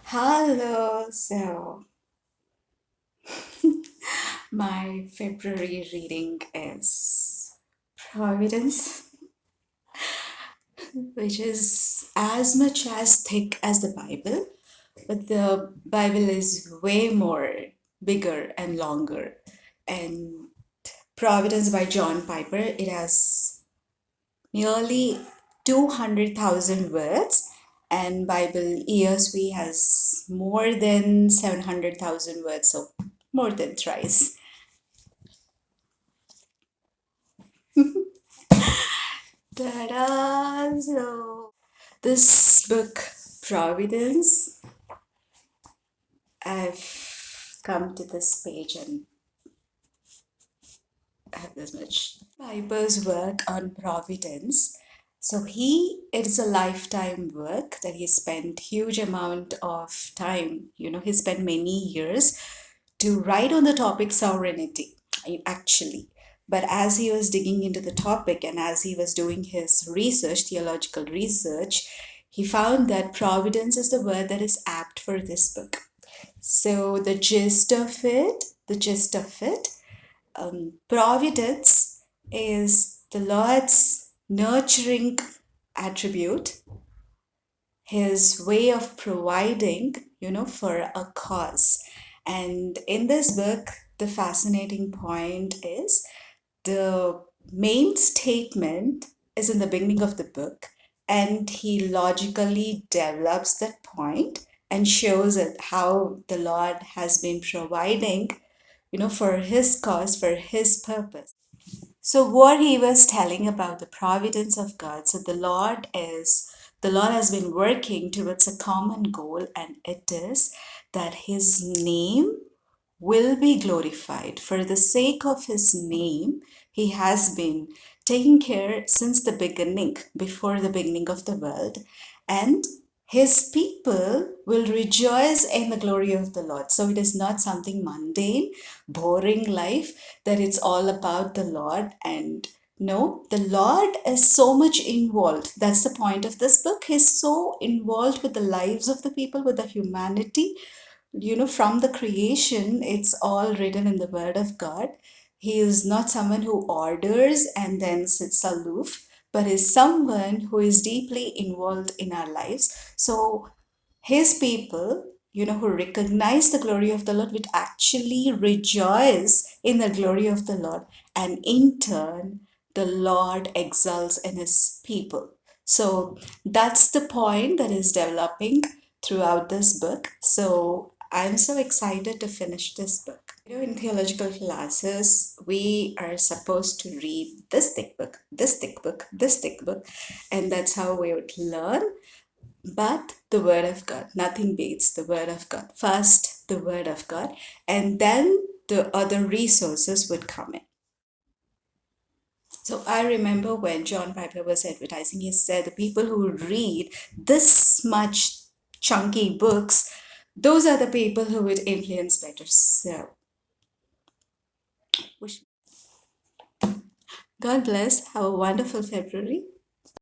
Hello. So, my February reading is Providence, which is as much as thick as the Bible, but the Bible is way more bigger and longer. And Providence by John Piper, it has nearly 200,000 words, and Bible ESV has more than 700,000 words, so more than thrice. Ta-da! So, this book, Providence, I've come to this page and have this much. Piper's work on Providence. So it is a lifetime work that he spent huge amount of time. He spent many years to write on the topic sovereignty, actually. But as he was digging into the topic and as he was doing his research, theological research, he found that providence is the word that is apt for this book. So the gist of it, providence is the Lord's nurturing attribute, his way of providing, for a cause. And in this book, the fascinating point is the main statement is in the beginning of the book, and he logically develops that point and shows it how the Lord has been providing, for his cause, for his purpose. So what he was telling about the providence of God. So the Lord has been working towards a common goal, and it is that his name will be glorified. For the sake of his name, he has been taking care since the beginning, before the beginning of the world, and his people will rejoice in the glory of the Lord. So it is not something mundane, boring life, that it's all about the Lord. And no, the Lord is so much involved. That's the point of this book. He's so involved with the lives of the people, with the humanity. From the creation, it's all written in the Word of God. He is not someone who orders and then sits aloof, but is someone who is deeply involved in our lives. So his people, who recognize the glory of the Lord, would actually rejoice in the glory of the Lord. And in turn, the Lord exalts in his people. So that's the point that is developing throughout this book. So I'm so excited to finish this book. In theological classes, we are supposed to read this thick book, this thick book, this thick book, and that's how we would learn. But the Word of God, nothing beats the Word of God. First, the Word of God, and then the other resources would come in. So I remember when John Piper was advertising, he said the people who read this much chunky books, those are the people who would influence better. So, wish God bless. Have a wonderful February.